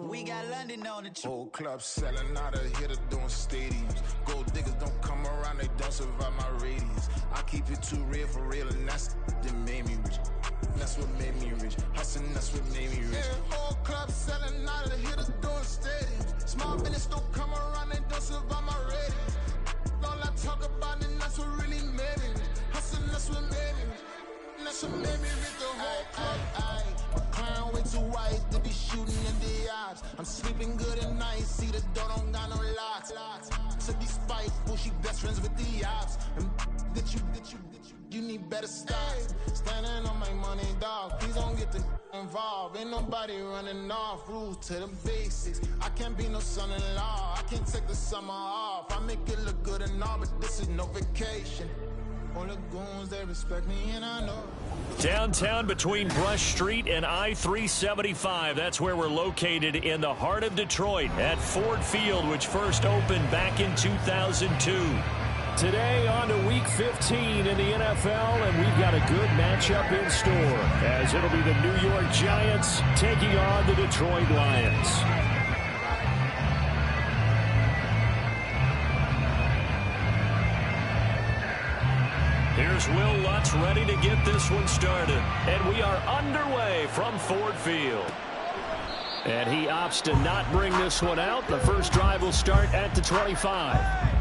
We got London on the Whole club selling out of here to doing stadiums. Gold diggers don't come around, they don't survive my radius. I keep it too real for real, and that's that made me rich. That's what made me rich. Hustling, that's what made me rich. Yeah, whole club selling out of here to doing stadiums. Small business don't come around, they don't survive my radius. All I talk about, and that's what really made me rich. Hustling, that's what made me rich. That's what made me rich. The whole club. My crown way too white to be shooting in the eyes. I'm sleeping good at night, see the door don't got no locks. To be spiteful, she best friends with the ops. And you need better stocks. Standing on my money, dog. Please don't get involved. Ain't nobody running off. Rules to the basics. I can't be no son-in-law. I can't take the summer off. I make it look good and all, but this is no vacation. All the goons, they respect me, and I know. Downtown between Brush Street and I-375. That's where we're located in the heart of Detroit at Ford Field, which first opened back in 2002. Today on to Week 15 in the NFL, and we've got a good matchup in store, as it'll be the New York Giants taking on the Detroit Lions. Here's Will Lutz ready to get this one started. And we are underway from Ford Field. And he opts to not bring this one out. The first drive will start at the 25.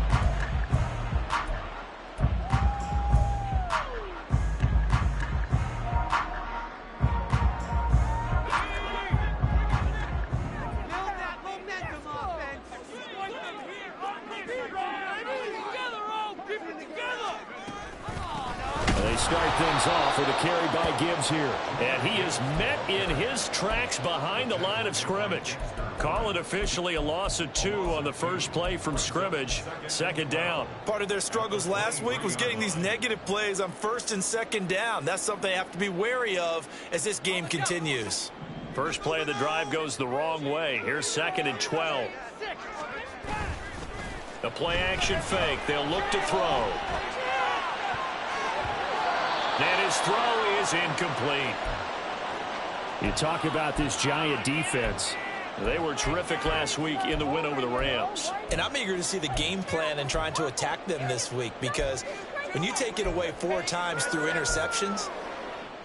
Start things off with a carry by Gibbs here. And he is met in his tracks behind the line of scrimmage. Call it officially a loss of 2 on the first play from scrimmage. Second down. Part of their struggles last week was getting these negative plays on first and second down. That's something they have to be wary of as this game continues. First play of the drive goes the wrong way. Here's 2nd and 12. The play action fake. They'll look to throw. And his throw is incomplete. You talk about this Giant defense. They were terrific last week in the win over the Rams. And I'm eager to see the game plan and trying to attack them this week, because when you take it away 4 times through interceptions,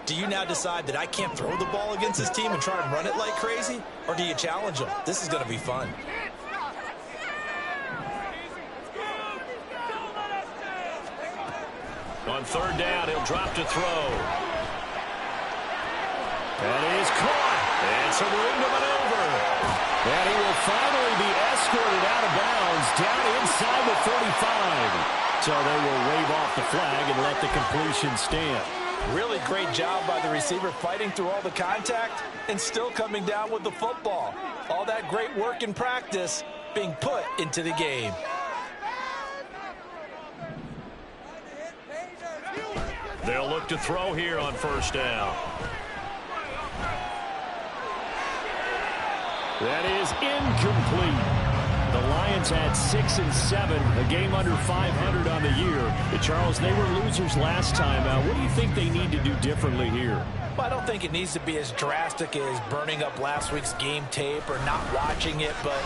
do you now decide that I can't throw the ball against this team and try and run it like crazy? Or do you challenge them? This is going to be fun. On third down, he'll drop to throw. And he is caught. And some room to maneuver. And he will finally be escorted out of bounds down inside the 45. So they will wave off the flag and let the completion stand. Really great job by the receiver fighting through all the contact and still coming down with the football. All that great work in practice being put into the game. They'll look to throw here on first down. That is incomplete. The Lions had 6 and 7, a game under 500 on the year. Charles, they were losers last time out. What do you think they need to do differently here? Well, I don't think it needs to be as drastic as burning up last week's game tape or not watching it, but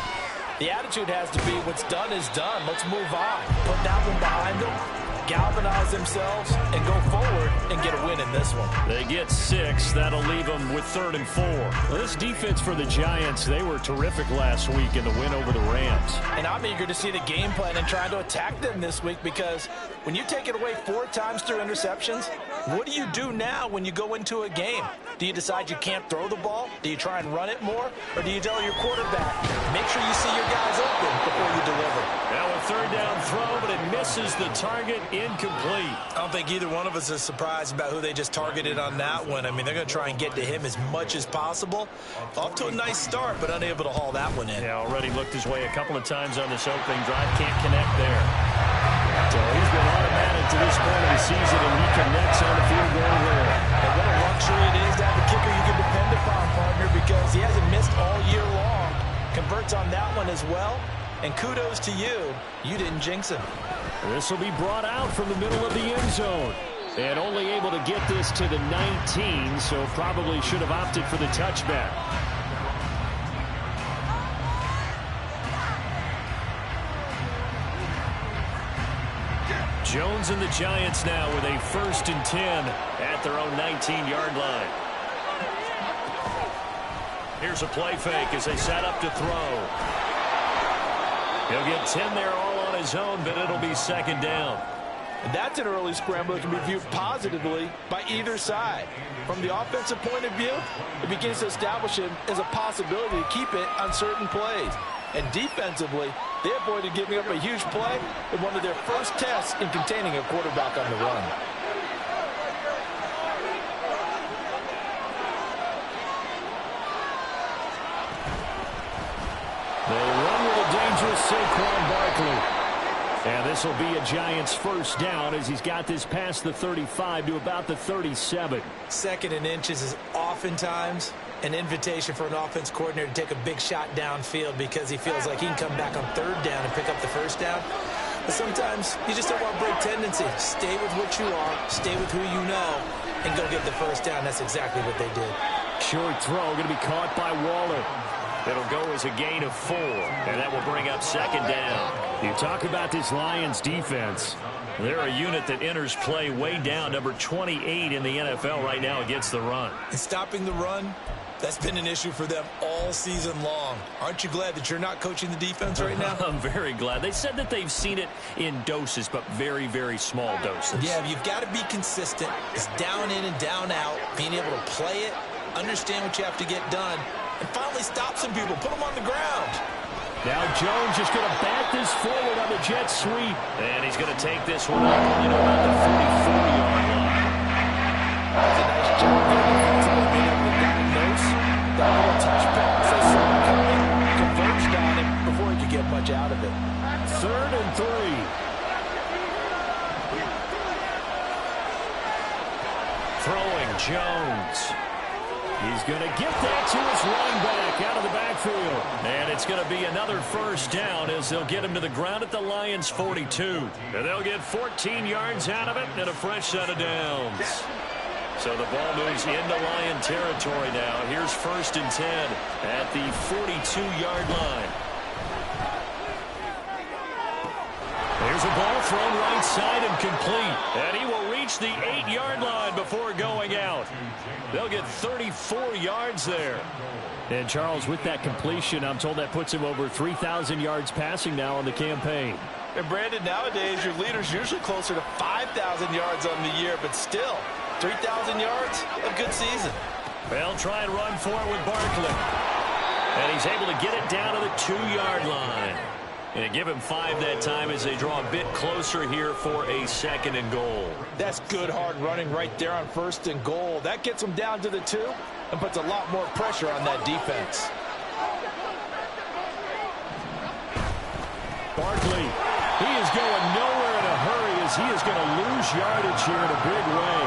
the attitude has to be what's done is done. Let's move on. Put that one behind them. Galvanize themselves and go forward and get a win in this one. They get 6. That'll leave them with 3rd and 4. Well, this defense for the Giants, they were terrific last week in the win over the Rams. And I'm eager to see the game plan and trying to attack them this week, because when you take it away 4 times through interceptions, what do you do now when you go into a game? Do you decide you can't throw the ball? Do you try and run it more? Or do you tell your quarterback, make sure you see your guys open before you deliver? Now a 3rd down throw, but it misses the target. Incomplete. I don't think either one of us is surprised about who they just targeted on that one. I mean, they're going to try and get to him as much as possible. Off to a nice start, but unable to haul that one in. Yeah, already looked his way a couple of times on this opening drive. Can't connect there. So he's been automatic to this point of the season, and he connects on the field goal there. And what a luxury it is to have a kicker you can depend upon, partner, because he hasn't missed all year long. Converts on that one as well. And kudos to you. You didn't jinx him. This will be brought out from the middle of the end zone. And only able to get this to the 19, so probably should have opted for the touchback. Jones and the Giants now with a 1st and 10 at their own 19-yard line. Here's a play fake as they set up to throw. He'll get 10 there all on his own, but it'll be 2nd down. And that's an early scramble that can be viewed positively by either side. From the offensive point of view, it begins to establish it as a possibility to keep it on certain plays. And defensively, they avoided giving up a huge play in one of their first tests in containing a quarterback on the run. They run with a dangerous Saquon Barkley. And this will be a Giants 1st down as he's got this past the 35 to about the 37. 2nd and inches is oftentimes an invitation for an offense coordinator to take a big shot downfield because he feels like he can come back on 3rd down and pick up the 1st down. But sometimes you just don't want to break tendency. Stay with what you are, stay with who you know, and go get the 1st down. That's exactly what they did. Short throw going to be caught by Waller. It'll go as a gain of 4, and that will bring up 2nd down. You talk about this Lions defense. They're a unit that enters play way down, number 28 in the NFL right now against the run. And stopping the run, that's been an issue for them all season long. Aren't you glad that you're not coaching the defense right now? I'm very glad. They said that they've seen it in doses, but very, very small doses. Yeah, you've got to be consistent. It's down in and down out, being able to play it, understand what you have to get done, and finally stop some people, put them on the ground. Now Jones just going to bat this forward on the jet sweep. And he's going to take this one up, about the 44-yard line. That's a nice job there defensively, being able to diagnose that little touch pass. They saw it coming, converged on it before he could get much out of it. 3rd and 3. Throwing Jones. He's going to get that to his running back out of the backfield. And it's going to be another 1st down as they'll get him to the ground at the Lions' 42. And they'll get 14 yards out of it and a fresh set of downs. So the ball moves into Lion territory now. Here's 1st and 10 at the 42-yard line. There's a ball thrown right side and complete. And he will reach the 8-yard line before going out. They'll get 34 yards there. And Charles, with that completion, I'm told that puts him over 3,000 yards passing now on the campaign. And Brandon, nowadays your leader's usually closer to 5,000 yards on the year, but still, 3,000 yards, a good season. They'll try and run for it with Barkley. And he's able to get it down to the 2-yard line. And give him 5 that time as they draw a bit closer here for a 2nd and goal. That's good hard running right there on 1st and goal. That gets him down to the 2 and puts a lot more pressure on that defense. Barkley, he is going nowhere in a hurry as he is going to lose yardage here in a big way.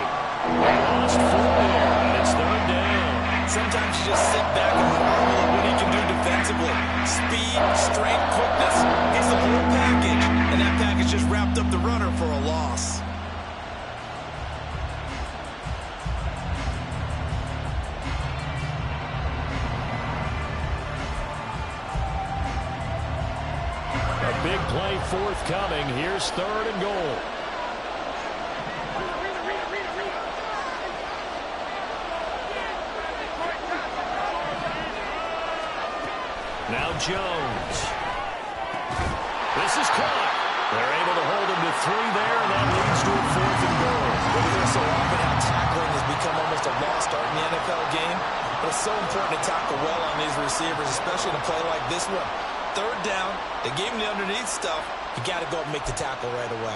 Lost 4 there, and it's 3rd down. Sometimes you just sit back and marvel at what he can do defensively. Speed, strength, quickness. He's the whole package. And that package just wrapped up the runner for a loss. A big play forthcoming. Here's 3rd and goal. Now Jones. This is caught. They're able to hold him to 3 there, and that leads to a 4th and goal. We hear so often how tackling has become almost a lost art in the NFL game, but it's so important to tackle well on these receivers, especially in a play like this one. 3rd down, they gave him the underneath stuff. You got to go and make the tackle right away.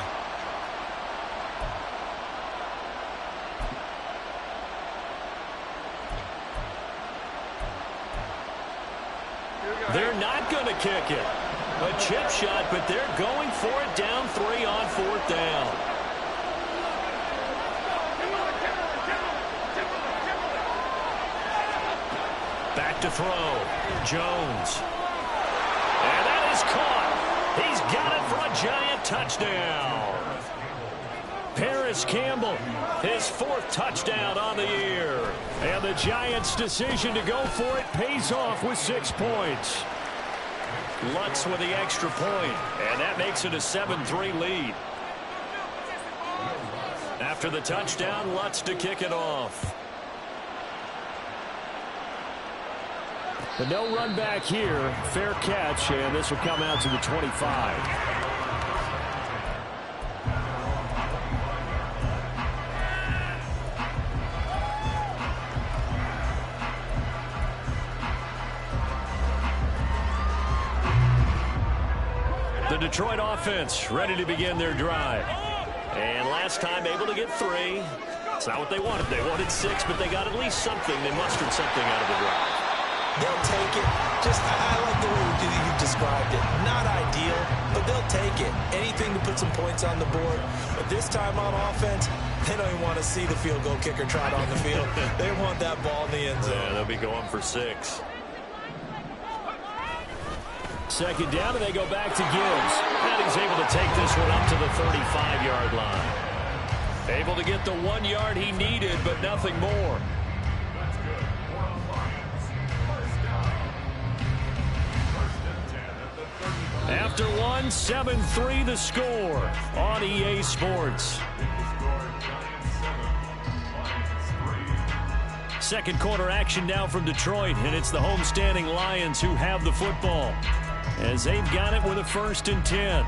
They're not going to kick it. A chip shot, but they're going for it down 3 on 4th down. Back to throw. Jones. And that is caught. He's got it for a Giant touchdown. Perry Paris Campbell, his 4th touchdown on the year. And the Giants' decision to go for it pays off with 6 points. Lutz with the extra point, and that makes it a 7-3 lead. After the touchdown, Lutz to kick it off. But no run back here. Fair catch, and this will come out to the 25. The Detroit offense ready to begin their drive. And last time able to get 3. It's not what they wanted. They wanted 6, but they got at least something. They mustered something out of the drive. They'll take it. I like the way you described it. Not ideal, but they'll take it. Anything to put some points on the board. But this time on offense, they don't even want to see the field goal kicker trot on the field. They want that ball in the end zone. Yeah, they'll be going for 6. Second down, and they go back to Gibbs. And he's able to take this one up to the 35-yard line. Able to get the 1 yard he needed, but nothing more. After 1, 7-3 the score on EA Sports. Second quarter action now from Detroit, and it's the homestanding Lions who have the football, as they've got it with a 1st and 10.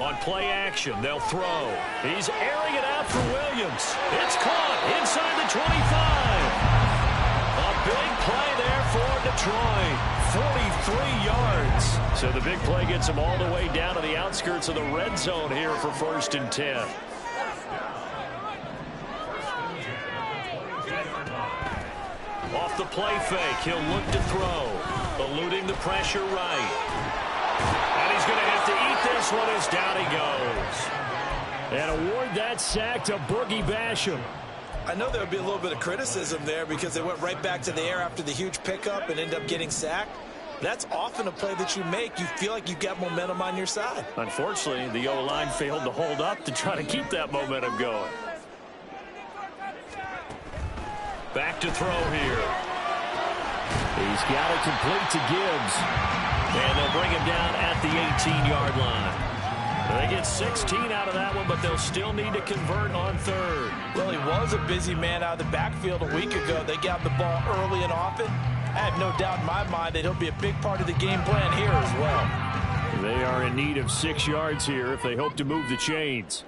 On play action, they'll throw. He's airing it out for Williams. It's caught inside the 25. A big play there for Detroit. 43 yards. So the big play gets him all the way down to the outskirts of the red zone here for 1st and 10. Off the play fake, he'll look to throw. Eluding the pressure right. And he's going to have to eat this one as down he goes. And award that sack to Boogie Basham. I know there would be a little bit of criticism there because they went right back to the air after the huge pickup and end up getting sacked. That's often a play that you make. You feel like you've got momentum on your side. Unfortunately, the O-line failed to hold up to try to keep that momentum going. Back to throw here. He's got it complete to Gibbs. And they'll bring him down at the 18-yard line. They get 16 out of that one, but they'll still need to convert on 3rd. Well, he was a busy man out of the backfield a week ago. They got the ball early and often. I have no doubt in my mind that he'll be a big part of the game plan here as well. They are in need of 6 yards here if they hope to move the chains.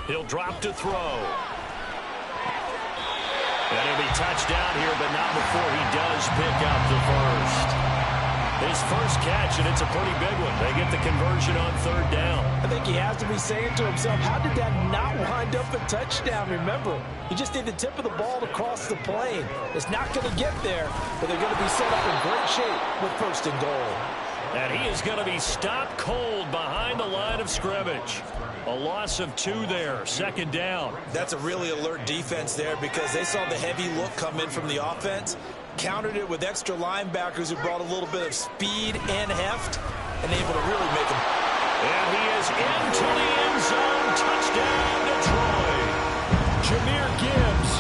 He'll drop to throw. And he'll be touched down here, but not before he does pick up the 1st. His first catch, and it's a pretty big one. They get the conversion on 3rd down. I think he has to be saying to himself, how did that not wind up a touchdown? Remember, you just need the tip of the ball to cross the plane. It's not going to get there, but they're going to be set up in great shape with 1st and goal. And he is going to be stopped cold behind the line of scrimmage. A loss of 2 there, 2nd down. That's a really alert defense there because they saw the heavy look come in from the offense, countered it with extra linebackers who brought a little bit of speed and heft, and able to really make them. And he is into the end zone. Touchdown, Detroit. Jahmyr Gibbs,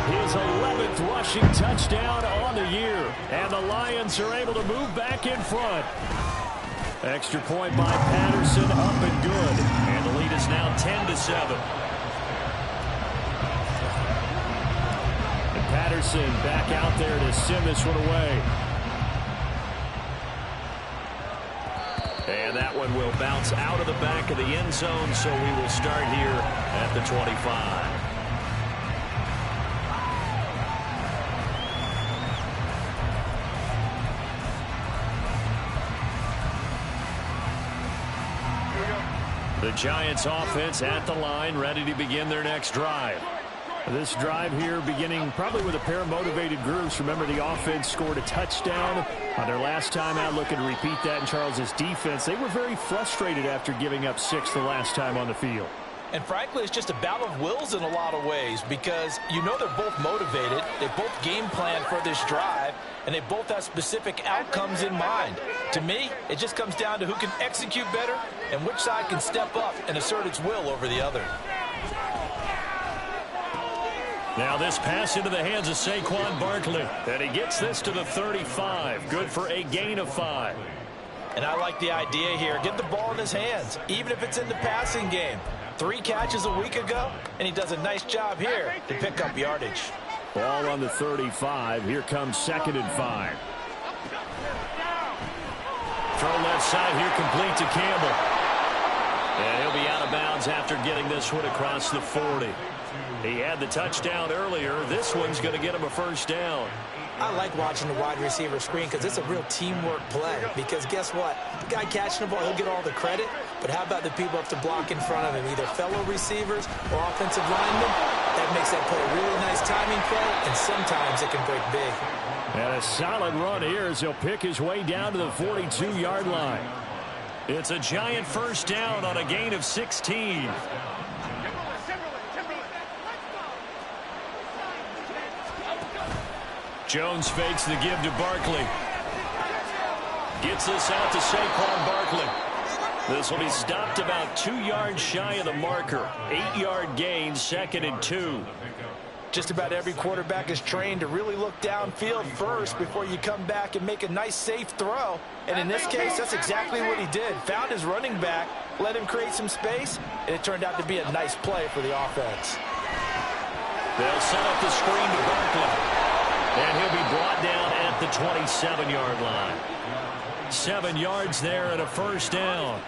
his 11th rushing touchdown on the year. And the Lions are able to move back in front. Extra point by Patterson, up and good. And the lead is now 10-7. And Patterson back out there to send this one away. And that one will bounce out of the back of the end zone, so we will start here at the 25. The Giants offense at the line, ready to begin their next drive. This drive here beginning probably with a pair of motivated groups. Remember, the offense scored a touchdown on their last time out, looking to repeat that in Charles's defense. They were very frustrated after giving up 6 the last time on the field. And frankly, it's just a battle of wills in a lot of ways because you know they're both motivated. They both game plan for this drive, and they both have specific outcomes in mind. To me, it just comes down to who can execute better and which side can step up and assert its will over the other. Now this pass into the hands of Saquon Barkley. And he gets this to the 35. Good for a gain of 5. And I like the idea here. Get the ball in his hands, even if it's in the passing game. 3 catches a week ago, and he does a nice job here to pick up yardage. Ball on the 35. Here comes 2nd and 5. Throw left side here, complete to Campbell. And he'll be out of bounds after getting this one across the 40. He had the touchdown earlier. This one's going to get him a first down. I like watching the wide receiver screen because it's a real teamwork play. Because guess what? The guy catching the ball, he'll get all the credit. But how about the people up to block in front of him, either fellow receivers or offensive linemen? That makes that play a really nice timing play, and sometimes it can break big. And a solid run here as he'll pick his way down to the 42-yard line. It's a giant first down on a gain of 16. Jones fakes the give to Barkley. Gets this out to Saquon Barkley. This will be stopped about 2 yards shy of the marker. 8-yard gain, 2nd and 2. Just about every quarterback is trained to really look downfield first before you come back and make a nice, safe throw. And in this case, that's exactly what he did. Found his running back, let him create some space, and it turned out to be a nice play for the offense. They'll set up the screen to Barkley. And he'll be brought down at the 27-yard line. 7 yards there and a first down.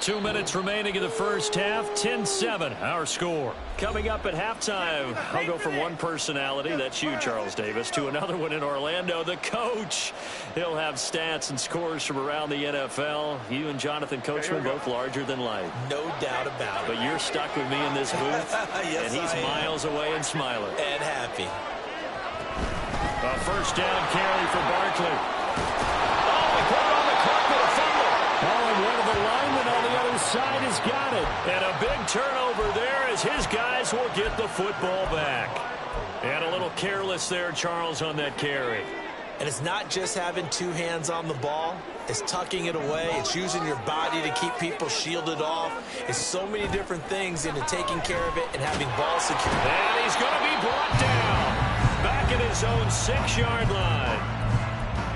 Two minutes remaining in the first half. 10-7, our score. Coming up at halftime, I'll go from one personality, that's you, Charles Davis, to another one in Orlando, the coach. He'll have stats and scores from around the NFL. You and Jonathan Coachman both larger than life. No doubt about it. But you're stuck with me in this booth, yes, and he's miles away and smiling. And happy. A first down carry for Barkley. Oh, he put it on the carpet, a fumble. Oh, and one of the linemen on the other side has got it. And a big turnover there as his guys will get the football back. And a little careless there, Charles, on that carry. And it's not just having 2 hands on the ball. It's tucking it away. It's using your body to keep people shielded off. It's so many different things into taking care of it and having ball security. And he's going to be brought down back at his own 6-yard line.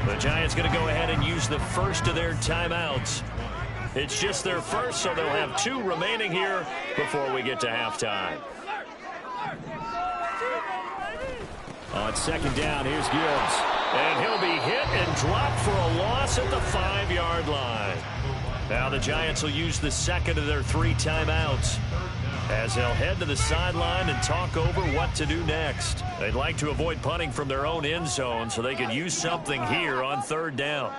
The Giants going to go ahead and use the first of their timeouts. It's just their first, so they'll have 2 remaining here before we get to halftime. On 2nd down, here's Gibbs. And he'll be hit and dropped for a loss at the 5-yard line. Now the Giants will use the second of their 3 timeouts as they'll head to the sideline and talk over what to do next. They'd like to avoid punting from their own end zone so they could use something here on 3rd down.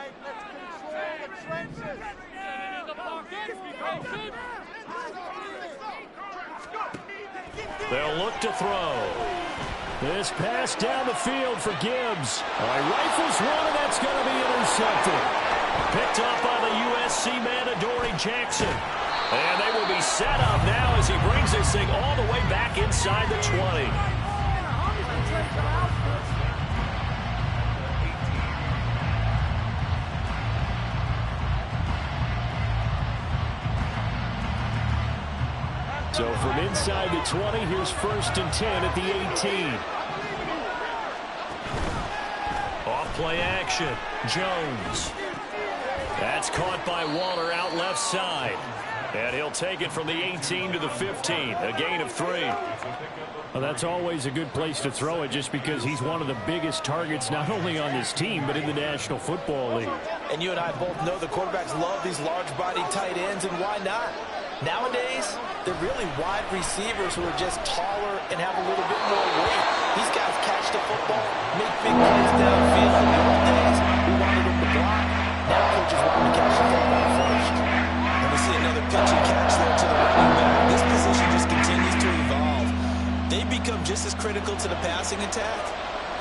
They'll look to throw. This pass down the field for Gibbs. Rifles one, and that's going to be intercepted. Picked up by the USC man, Adoree Jackson. And they will be set up now as he brings this thing all the way back inside the 20. So from inside the 20, here's 1st and 10 at the 18. Off play action. Jones. That's caught by Waller out left side. And he'll take it from the 18 to the 15. A gain of 3. Well, that's always a good place to throw it just because he's one of the biggest targets not only on this team but in the National Football League. And you and I both know the quarterbacks love these large-bodied tight ends, and why not? Nowadays, they're really wide receivers who are just taller and have a little bit more weight. These guys catch the football, make big plays downfield. In the old days, we wanted them to block. Now coaches want them to catch the football first. And we see another pitch and catch there to the running back. This position just continues to evolve. They become just as critical to the passing attack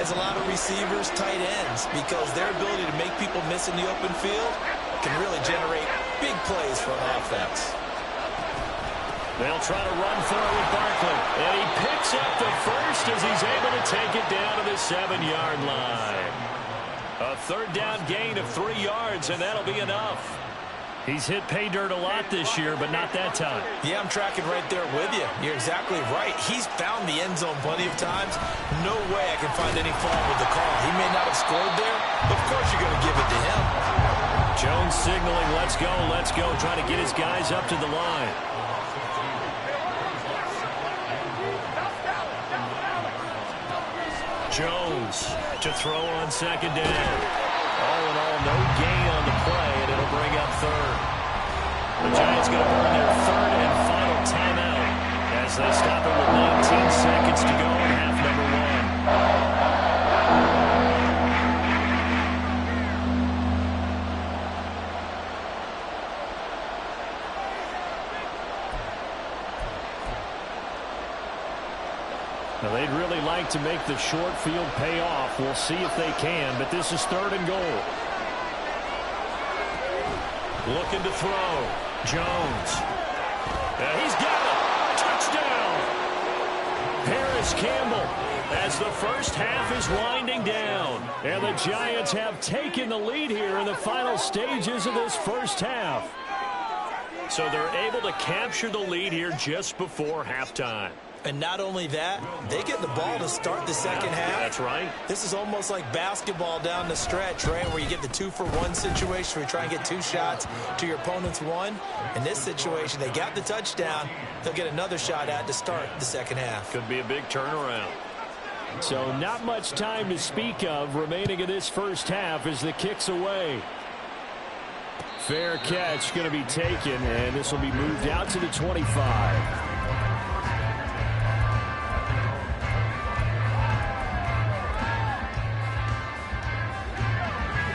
is a lot of receivers, tight ends, because their ability to make people miss in the open field can really generate big plays for an offense. They'll try to run for it with Barkley. And he picks up the first as he's able to take it down to the 7-yard line. A third down gain of 3 yards, and that'll be enough. He's hit pay dirt a lot this year, but not that time. Yeah, I'm tracking right there with you. You're exactly right. He's found the end zone plenty of times. No way I can find any fault with the call. He may not have scored there, but of course you're going to give it to him. Jones signaling, let's go, trying to get his guys up to the line. Jones to throw on second down. All in all, no gain on the play, and it'll bring up third. The Giants going to burn their third and final timeout as they stop it with 19 seconds to go in half number 1. Now, they'd really like to make the short field pay off. We'll see if they can, but this is 3rd and goal. Looking to throw. Jones. He's got it. Touchdown. Harris Campbell as the first half is winding down. And the Giants have taken the lead here in the final stages of this first half. So they're able to capture the lead here just before halftime. And not only that, they get the ball to start the second half. That's right. This is almost like basketball down the stretch, right, where you get the 2-for-1 situation where you try and get 2 shots to your opponent's 1. In this situation, they got the touchdown. They'll get another shot at to start the second half. Could be a big turnaround. So not much time to speak of remaining in this first half as the kick's away. Fair catch going to be taken, and this will be moved out to the 25.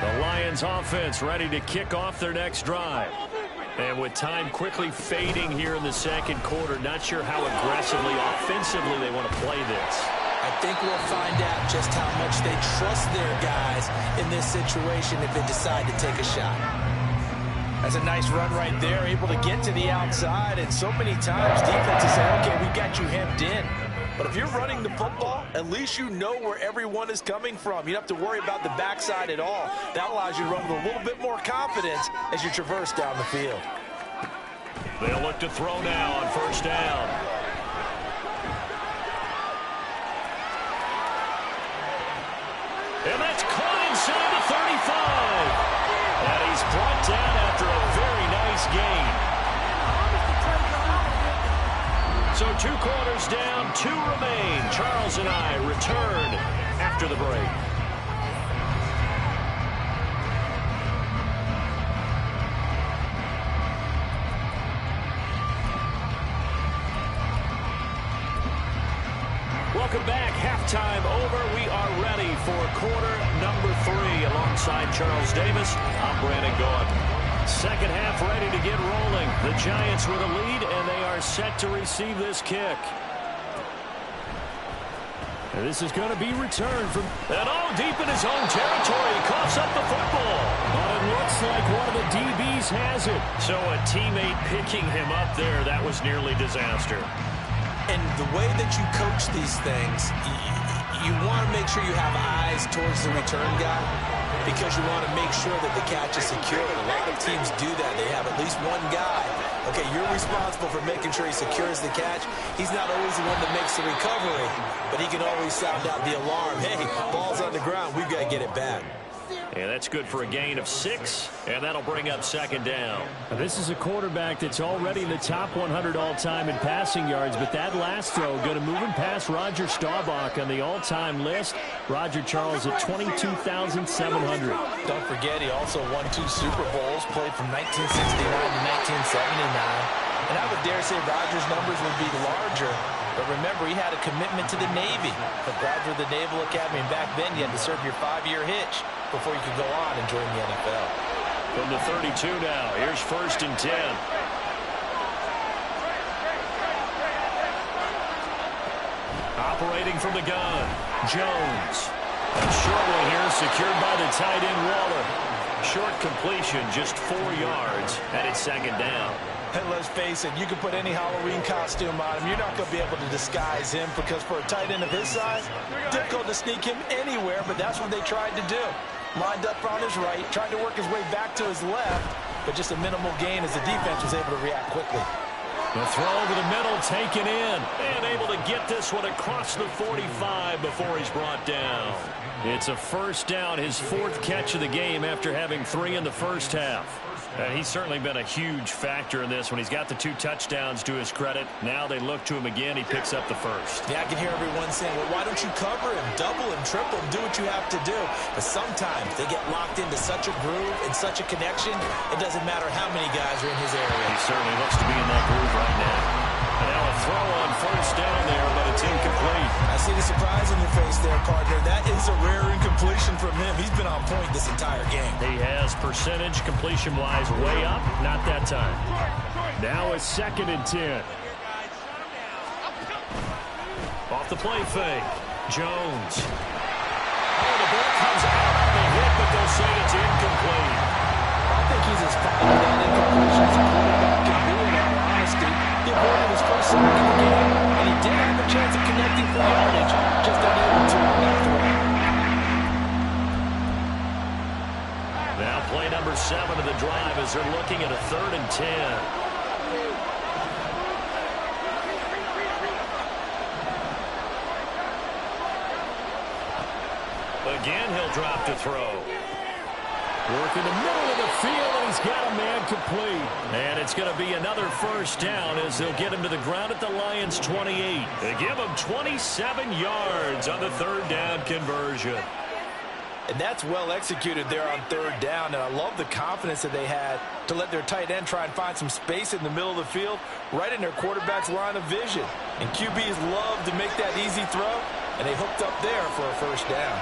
The Lions offense ready to kick off their next drive. And with time quickly fading here in the second quarter, not sure how aggressively, offensively they want to play this. I think we'll find out just how much they trust their guys in this situation if they decide to take a shot. That's a nice run right there, able to get to the outside, and so many times defenses say, okay, we got you hemmed in. But if you're running the football, at least you know where everyone is coming from. You don't have to worry about the backside at all. That allows you to run with a little bit more confidence as you traverse down the field. They'll look to throw now on first down. And that's caught inside the 35. And he's brought down after a very nice gain. So 2 quarters down, 2 remain. Charles and I return after the break. Welcome back. Halftime over. We are ready for quarter number 3. Alongside Charles Davis, I'm Brandon Gaudin. Second half ready to get rolling. The Giants with a lead, and they are set to receive this kick. And this is going to be returned from... And all deep in his own territory. He coughs up the football. But it looks like one of the DBs has it. So a teammate picking him up there, that was nearly disaster. And the way that you coach these things, you want to make sure you have eyes towards the return guy because you want to make sure that the catch is secure. A lot of teams do that. They have at least one guy. Okay, you're responsible for making sure he secures the catch. He's not always the one that makes the recovery, but he can always sound out the alarm. Hey, ball's on the ground. We've got to get it back. And that's good for a gain of 6, and that'll bring up second down. Now, this is a quarterback that's already in the top 100 all-time in passing yards, but that last throw going to move him past Roger Staubach on the all-time list. Roger Charles at 22,700. Don't forget, he also won 2 Super Bowls, played from 1969 to 1979. And I would dare say Roger's numbers would be larger. But remember, he had a commitment to the Navy. To graduate the Naval Academy, and back then you had to serve your 5-year hitch before you could go on and join the NFL. From the 32 now, here's 1st and 10. Operating from the gun, Jones. Short one here, secured by the tight end Waller. Short completion, just 4 yards, and it's second down. And let's face it, you can put any Halloween costume on him. You're not going to be able to disguise him because for a tight end of his size, difficult to sneak him anywhere, but that's what they tried to do. Lined up on his right, tried to work his way back to his left, but just a minimal gain as the defense was able to react quickly. The throw over the middle taken in, and able to get this one across the 45 before he's brought down. It's a first down, his 4th catch of the game after having 3 in the first half. He's certainly been a huge factor in this when he's got the 2 touchdowns to his credit. Now they look to him again. He picks up the first. Yeah, I can hear everyone saying, well, why don't you cover him, double him, triple him, do what you have to do. But sometimes they get locked into such a groove and such a connection, it doesn't matter how many guys are in his area. He certainly looks to be in that groove right now. And now a throw on first down there, but it's incomplete. I see the surprise in your face there, partner. That is a rare incompletion from him. He's been on point this entire game. He has percentage completion-wise way up, not that time. Now a 2nd and 10. Off the play fake. Jones. Oh, the ball comes out on the hit, but they'll say it's incomplete. I think he's as fond of that incompletion as a quarterback can be, in all honesty. He avoided his first sack in the game, and he did have a chance of connecting for yardage, just unable to on that throw. Now play number 7 of the drive as they're looking at a 3rd and 10. Again, he'll drop to throw. Work in the middle of the field, and he's got a man complete. And it's going to be another first down as they'll get him to the ground at the Lions' 28. They give him 27 yards on the 3rd down conversion. And that's well executed there on 3rd down, and I love the confidence that they had to let their tight end try and find some space in the middle of the field, right in their quarterback's line of vision. And QBs love to make that easy throw, and they hooked up there for a first down.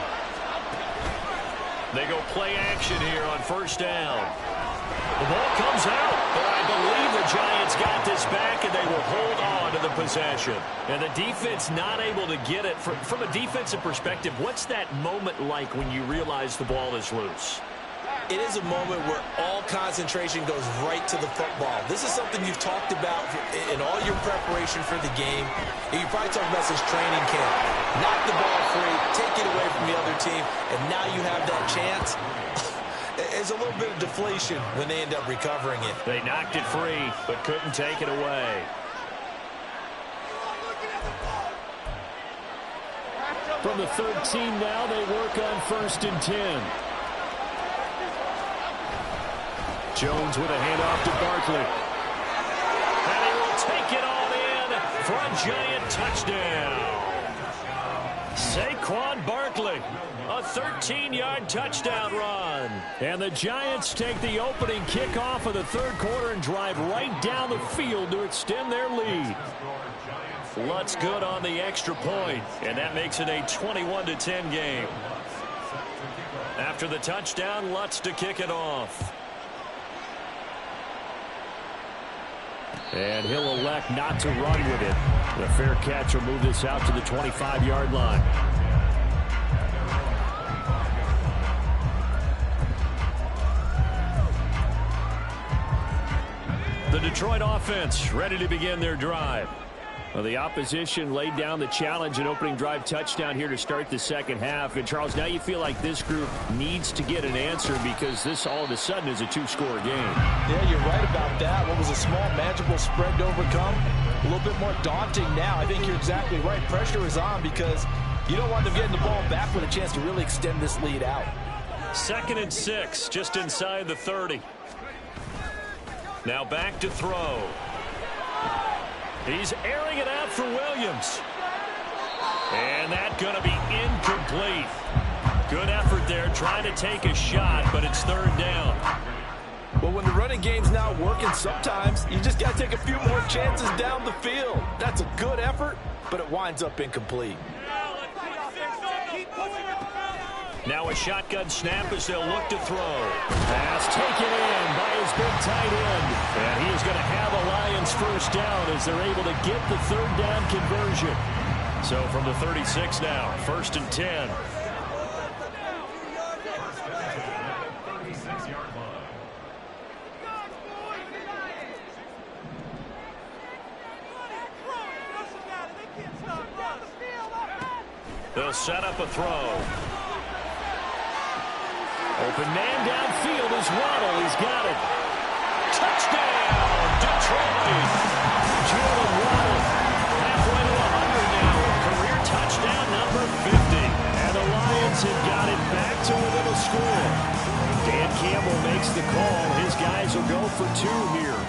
They go play action here on first down. The ball comes out, but I believe the Giants got this back, and they will hold on to the possession. And the defense not able to get it. From a defensive perspective, what's that moment like when you realize the ball is loose? It is a moment where all concentration goes right to the football. This is something you've talked about in all your preparation for the game. And you probably talked about since training camp. Knock the ball free, take it away from the other team, and now you have that chance. There's a little bit of deflation when they end up recovering it. They knocked it free, but couldn't take it away. From the 13 now, they work on 1st and 10. Jones with a handoff to Barkley. And he will take it all in for a Giant touchdown. Saquon Barkley, a 13-yard touchdown run. And the Giants take the opening kickoff of the 3rd quarter and drive right down the field to extend their lead. Lutz good on the extra point, and that makes it a 21-10 game. After the touchdown, Lutz to kick it off. And he'll elect not to run with it. The fair catch will move this out to the 25-yard line. The Detroit offense ready to begin their drive. Well, the opposition laid down the challenge and opening drive touchdown here to start the second half. And, Charles, now you feel like this group needs to get an answer because this all of a sudden is a 2-score game. Yeah, you're right about that. What was a small, manageable spread to overcome, a little bit more daunting now. I think you're exactly right. Pressure is on because you don't want them getting the ball back with a chance to really extend this lead out. 2nd and 6, just inside the 30. Now back to throw. He's airing it out for Williams. And that's going to be incomplete. Good effort there, trying to take a shot, but it's 3rd down. Well, when the running game's not working, sometimes you just got to take a few more chances down the field. That's a good effort, but it winds up incomplete. Now a shotgun snap as they'll look to throw. Pass taken in by his big tight end. And he is going to have a Lions first down as they're able to get the 3rd down conversion. So from the 36 now, 1st and 10. They'll set up a throw. Open man downfield is Waddle. He's got it. Touchdown, Detroit. Jalen Waddle halfway to 100 now. Career touchdown number 50. And the Lions have got it back to within a score. Dan Campbell makes the call. His guys will go for 2 here.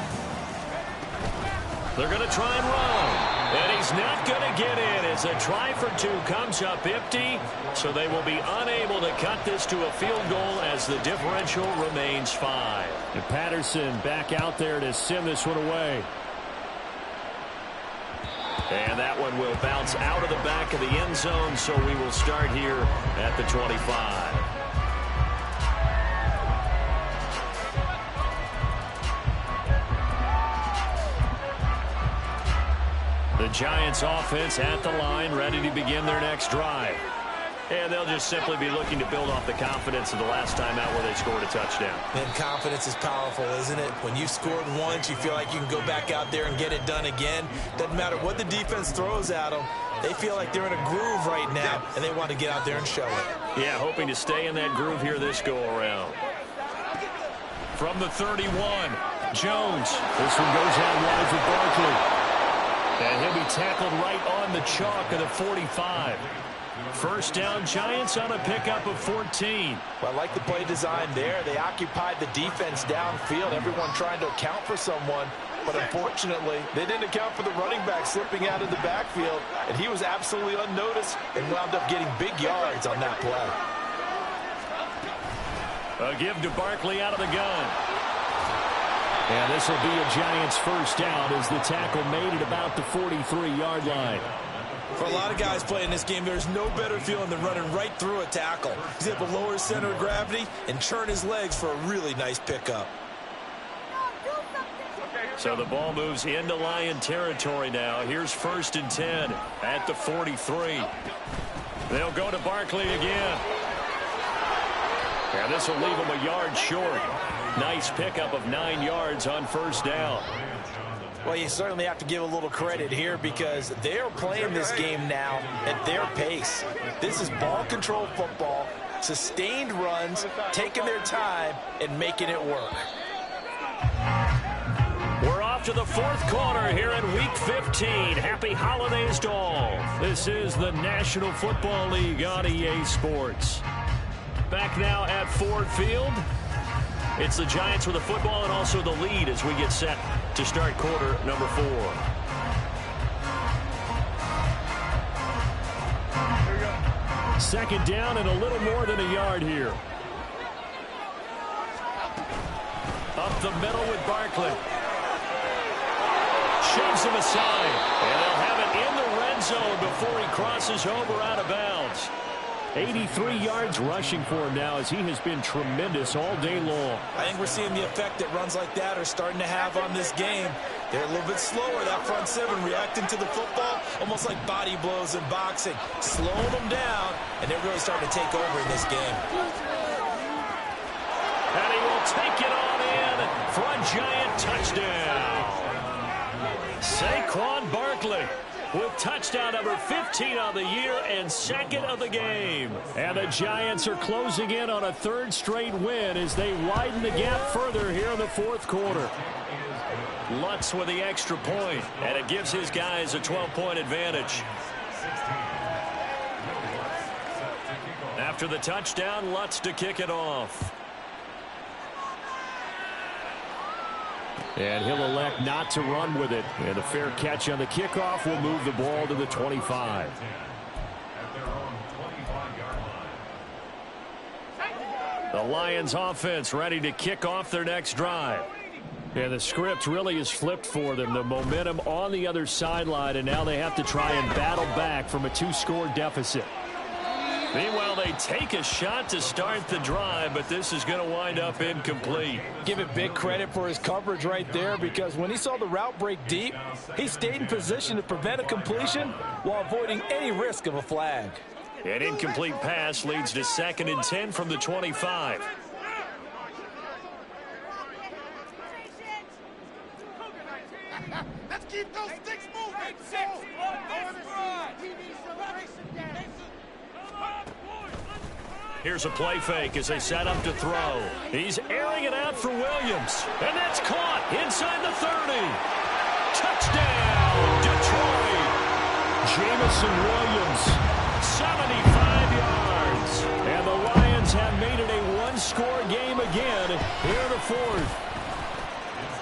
They're going to try and run. And he's not going to get in as a try for 2 comes up empty. So they will be unable to cut this to a field goal as the differential remains 5. And Patterson back out there to send this one away. And that one will bounce out of the back of the end zone. So we will start here at the 25. The Giants offense at the line, ready to begin their next drive. And they'll just simply be looking to build off the confidence of the last time out where they scored a touchdown. And confidence is powerful, isn't it? When you've scored once, you feel like you can go back out there and get it done again. Doesn't matter what the defense throws at them. They feel like they're in a groove right now, and they want to get out there and show it. Yeah, hoping to stay in that groove here this go-around. From the 31, Jones. This one goes out wide for Barkley. And he'll be tackled right on the chalk of the 45. First down, Giants on a pickup of 14. Well, I like the play design there. They occupied the defense downfield, everyone trying to account for someone. But unfortunately, they didn't account for the running back slipping out of the backfield. And he was absolutely unnoticed and wound up getting big yards on that play. A give to Barkley out of the gun. And this will be a Giants first down as the tackle made at about the 43-yard line. For a lot of guys playing this game, there's no better feeling than running right through a tackle. He's able to lower his center of gravity and churn his legs for a really nice pickup. So the ball moves into Lion territory now. Here's 1st and 10 at the 43. They'll go to Barkley again. And this will leave him a yard short. Nice pickup of 9 yards on first down. Well, you certainly have to give a little credit here because they're playing this game now at their pace. This is ball control football, sustained runs, taking their time, and making it work. We're off to the 4th quarter here in Week 15. Happy holidays to all. This is the National Football League on EA Sports. Back now at Ford Field. It's the Giants with the football and also the lead as we get set to start quarter number 4. Second down and a little more than a yard here. Up the middle with Barkley. Shoves him aside. And they'll have it in the red zone before he crosses over out of bounds. 83 yards rushing for him now as he has been tremendous all day long. I think we're seeing the effect that runs like that are starting to have on this game. They're a little bit slower, that front 7, reacting to the football, almost like body blows in boxing, slowing them down, and they're really starting to take over in this game. And he will take it on in for a Giant touchdown. Saquon Barkley with touchdown number 15 on the year and 2nd of the game. And the Giants are closing in on a 3rd straight win as they widen the gap further here in the 4th quarter. Lutz with the extra point, and it gives his guys a 12-point advantage. After the touchdown, Lutz to kick it off. And he'll elect not to run with it. And a fair catch on the kickoff will move the ball to the 25. The Lions offense ready to kick off their next drive. And the script really is flipped for them. The momentum on the other sideline, and now they have to try and battle back from a 2-score deficit. Meanwhile, they take a shot to start the drive, but this is going to wind up incomplete. Give it big credit for his coverage right there because when he saw the route break deep, he stayed in position to prevent a completion while avoiding any risk of a flag. An incomplete pass leads to 2nd and 10 from the 25. Let's keep those sticks moving. Here's a play fake as they set up to throw. He's airing it out for Williams. And that's caught inside the 30. Touchdown, Detroit. Jamison Williams, 75 yards. And the Lions have made it a one-score game again here in the fourth.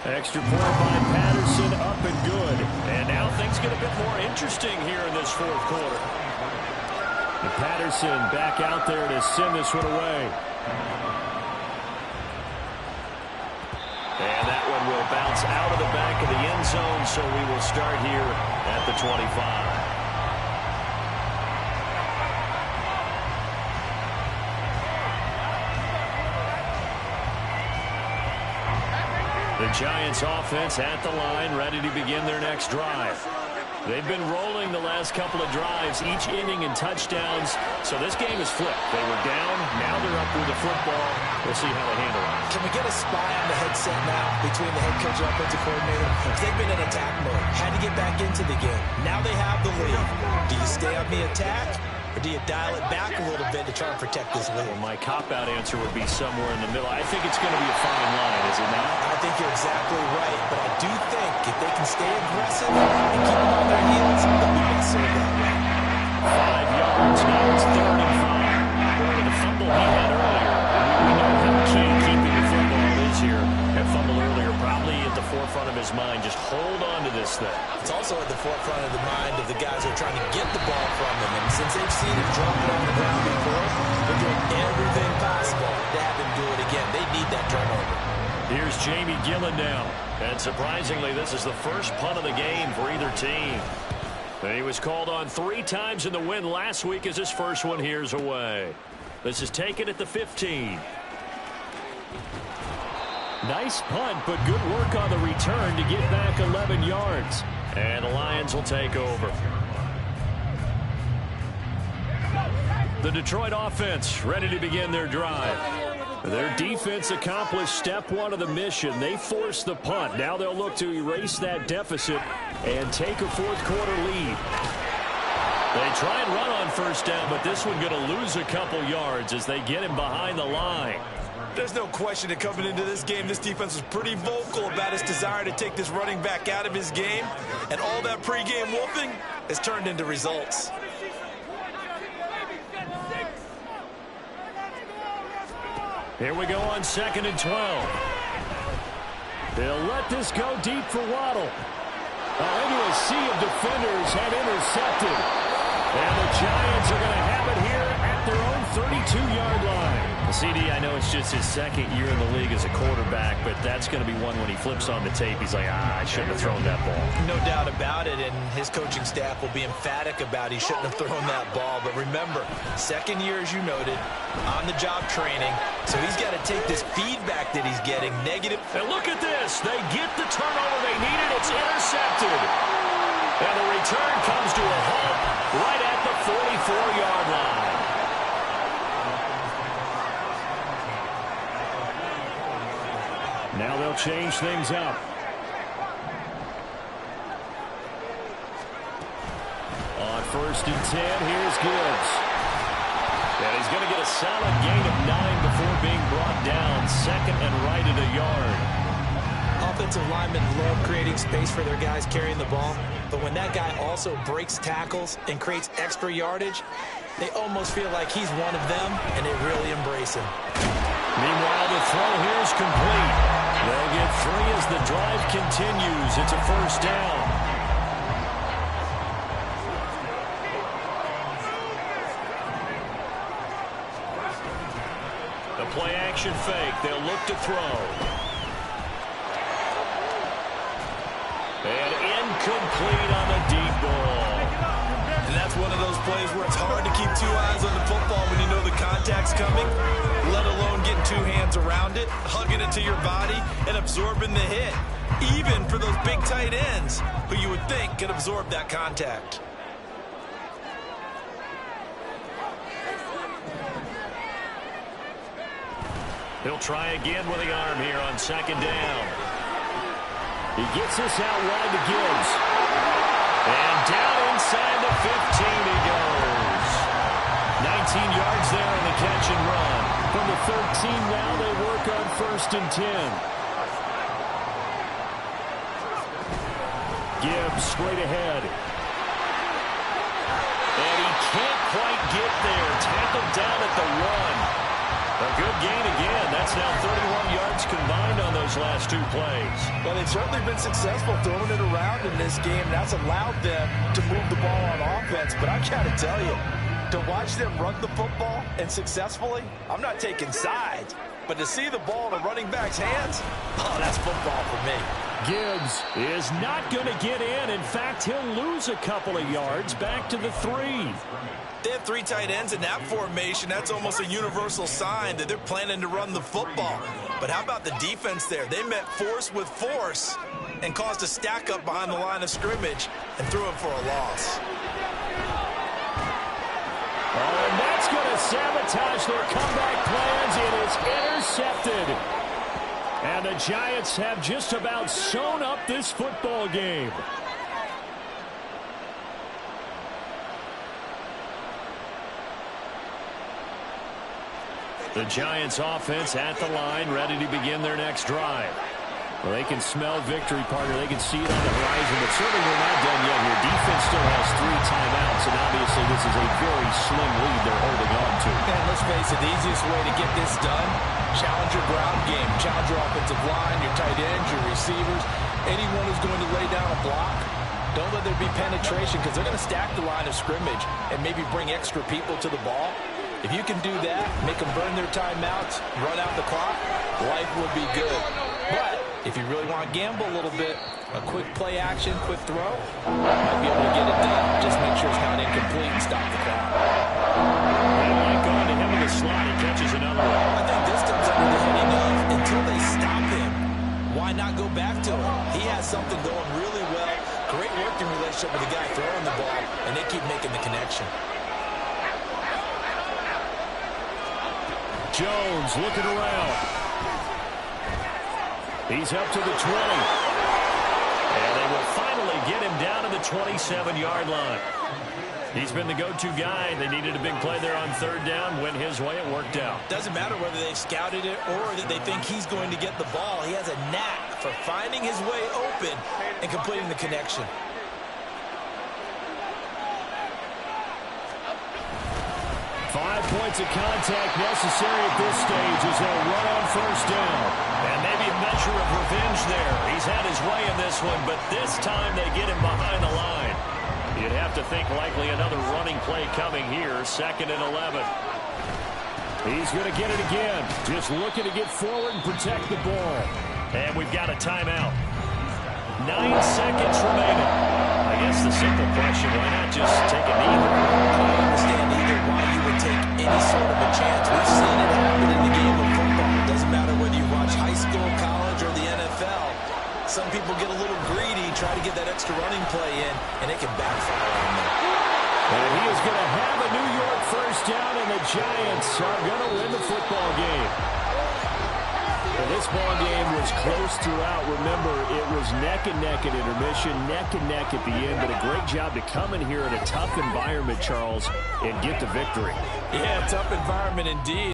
Extra point by Patterson, up and good. And now things get a bit more interesting here in this fourth quarter. And Patterson back out there to send this one away. And that one will bounce out of the back of the end zone, so we will start here at the 25. The Giants offense at the line, ready to begin their next drive. They've been rolling the last couple of drives, each inning in touchdowns, so this game is flipped. They were down, now they're up with the football. We'll see how they handle it. Can we get a spy on the headset now between the head coach and offensive coordinator? They've been in attack mode, had to get back into the game. Now they have the lead. Do you stay on the attack? Or do you dial it back a little bit to try and protect this lead? Well, my cop-out answer would be somewhere in the middle. I think it's going to be a fine line, is it not? I think you're exactly right, but I do think if they can stay aggressive and keep them on their heels, they'll be best served that way. 5 yards, now it's 35. Boy, the fumble he had earlier. We know how key keeping the football is here. That fumble earlier probably at the forefront of his mind. Just hold on to this thing. It's also at the forefront of the mind of the guys who are trying to get the ball from him. And since they've seen him drop it on the ground before, they're doing everything possible to have him do it again. They need that turnover. Here's Jamie Gillen now. And surprisingly, this is the first punt of the game for either team. And he was called on 3 times in the win last week as his first one here's away. This is taken at the 15. Nice punt, but good work on the return to get back 11 yards. And the Lions will take over. The Detroit offense ready to begin their drive. Their defense accomplished step 1 of the mission. They forced the punt. Now they'll look to erase that deficit and take a fourth quarter lead. They try and run on first down, but this one going to lose a couple yards as they get him behind the line. There's no question that coming into this game, this defense was pretty vocal about its desire to take this running back out of his game. And all that pregame wolfing has turned into results. Here we go on 2nd and 12. They'll let this go deep for Waddle. Into a sea of defenders have intercepted. And the Giants are going to have it here at their own 32-yard line. CD, I know it's just his second year in the league as a quarterback, but that's going to be one when he flips on the tape. He's like, I shouldn't have thrown that ball. No doubt about it, and his coaching staff will be emphatic about he shouldn't have thrown that ball. But remember, second year, as you noted, on-the-job training, so he's got to take this feedback that he's getting negative. And look at this. They get the turnover they needed. It's intercepted. And the return comes to a halt right at the 44-yard line. Now they'll change things up. On 1st and 10, here's Gibbs. And he's going to get a solid gain of 9 before being brought down. 2nd and right at a yard. Offensive linemen love creating space for their guys carrying the ball, but when that guy also breaks tackles and creates extra yardage, they almost feel like he's one of them, and they really embrace him. Meanwhile, the throw here is complete. They'll get 3 as the drive continues. It's a first down. The play-action fake. They'll look to throw. And incomplete on the deep ball. And that's one of those plays where it's hard to keep 2 eyes on the football when you know the contact's coming, let alone getting 2 hands around it, hugging it to your body, and absorbing the hit. Even for those big tight ends who you would think could absorb that contact. He'll try again with the arm here on 2nd down. He gets this out wide to Gibbs. And down inside the 15 he goes. 19 yards there on the catch and run. From the 13 now, they work on 1st and 10. Gibbs straight ahead. And he can't quite get there. Tackled down at the 1. A good gain again. That's now 31 yards combined on those last 2 plays. Well, they've certainly been successful throwing it around in this game. That's allowed them to move the ball on offense. But I got to tell you, to watch them run the football and successfully, I'm not taking sides. But to see the ball in a running back's hands, oh, that's football for me. Gibbs is not going to get in. In fact, he'll lose a couple of yards back to the 3. They have 3 tight ends in that formation. That's almost a universal sign that they're planning to run the football. But how about the defense there? They met force with force and caused a stack up behind the line of scrimmage and threw him for a loss. Oh, and that's going to sabotage their comeback plans. It is intercepted. And the Giants have just about sewn up this football game. The Giants offense at the line, ready to begin their next drive. Well, they can smell victory, partner. They can see it on the horizon, but certainly we're not done yet here. Defense still has 3 timeouts, and obviously this is a very slim lead they're holding on to. And let's face it, the easiest way to get this done, challenge your ground game. Challenge your offensive line, your tight ends, your receivers, anyone who's going to lay down a block. Don't let there be penetration because they're going to stack the line of scrimmage and maybe bring extra people to the ball. If you can do that, make them burn their timeouts, run out the clock, life will be good. But if you really want to gamble a little bit, a quick play action, quick throw, might be able to get it done. Just make sure it's not incomplete and stop the clock. They might go into him in the slot. He catches another one. I think this comes under the heading of until they stop him, why not go back to him? He has something going really well. Great working relationship with the guy throwing the ball, and they keep making the connection. Jones looking around. He's up to the 20. And they will finally get him down to the 27-yard line. He's been the go-to guy. They needed a big play there on 3rd down. Went his way. It worked out. Doesn't matter whether they scouted it or that they think he's going to get the ball. He has a knack for finding his way open and completing the connection. 5 points of contact necessary at this stage as they'll run on 1st down. And maybe a measure of revenge there. He's had his way in this one, but this time they get him behind the line. You'd have to think likely another running play coming here. 2nd and 11. He's going to get it again. Just looking to get forward and protect the ball. And we've got a timeout. 9 seconds remaining. I guess the simple question, why not just take a knee? I don't understand either why you would take any sort of a chance. We've seen it happen in the game of football. It doesn't matter whether you watch high school, college, or the NFL. Some people get a little greedy, try to get that extra running play in, and it can backfire on them. And he is going to have a New York 1st down, and the Giants are going to win the football game. Well, this ball game was close throughout. Remember, it was neck and neck at intermission, neck and neck at the end, but a great job to come in here in a tough environment, Charles, and get the victory. Yeah, tough environment indeed.